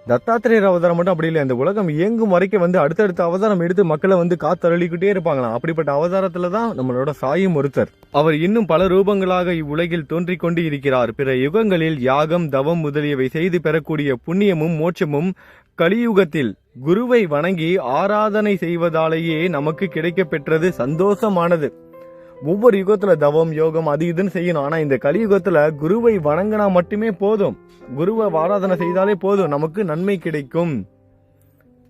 தத்தாத்திரேயர் அவதாரம் மட்டும் அப்படி இல்லை. அந்த உலகம் இயங்கும் வரைக்கும் அடுத்தடுத்த அவதாரம் எடுத்து மக்களை காத்தருளிக்கிட்டே இருப்பாங்களாம். அப்படிப்பட்ட அவதாரத்துல தான் நம்மளோட சாயும் ஒருத்தர். அவர் இன்னும் பல ரூபங்களாக இவ்வுலகில் தோன்றிக் கொண்டு இருக்கிறார். பிற யுகங்களில் யாகம், தவம் முதலியவை செய்து பெறக்கூடிய புண்ணியமும் மோட்சமும் கலியுகத்தில் குருவை வணங்கி ஆராதனை செய்வதாலேயே நமக்கு கிடைக்க பெற்றது சந்தோஷமானது. ஒவ்வொரு யுகத்துல தவம், யோகம் அது இதுன்னு செய்யணும். ஆனா இந்த கலியுகத்துல குருவை வணங்கினா மட்டுமே போதும், குருவை ஆராதனை செய்தாலே போதும், நமக்கு நன்மை கிடைக்கும்.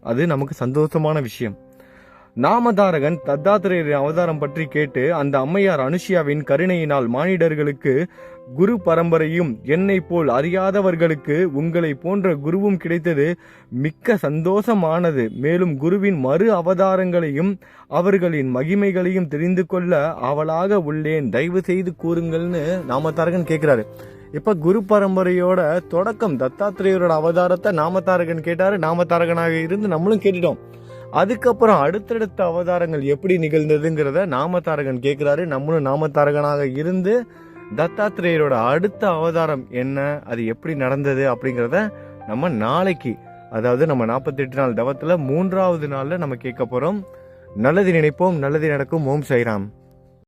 அது நமக்கு சந்தோஷமான விஷயம். நாமதாரகன் தத்தாத்திரேயரின் அவதாரம் பற்றி கேட்டு அந்த அம்மையார் அனுஷியாவின் கருணையினால் மானிடர்களுக்கு குரு பரம்பரையும் என்னை போல் அறியாதவர்களுக்கு உங்களை போன்ற குருவும் கிடைத்தது மிக்க சந்தோஷமானது. மேலும் குருவின் மறு அவதாரங்களையும் அவர்களின் மகிமைகளையும் தெரிந்து கொள்ள ஆவலாக உள்ளேன், தயவு செய்து கூறுங்கள்னு நாமதாரகன் கேட்கிறாரு. இப்ப குரு பரம்பரையோட தொடக்கம் தத்தாத்திரேயரோட அவதாரத்தை நாமதாரகன் கேட்டாரு. நாமதாரகனாக இருந்து நம்மளும் கேட்டுட்டோம். அதுக்கப்புறம் அடுத்தடுத்த அவதாரங்கள் எப்படி நிகழ்ந்ததுங்கிறத நாமதாரகன் கேட்கிறாரு. நம்மளும் நாமதாரகனாக இருந்து தத்தாத்திரேயரோட அடுத்த அவதாரம் என்ன, அது எப்படி நடந்தது அப்படிங்கிறத நம்ம நாளைக்கு, அதாவது நம்ம 48 நாள் தவத்துல 3வது நாள்ல நம்ம கேட்க போறோம். நல்லது நினைப்போம், நல்லது நடக்கும். ஓம் சாய்ராம்.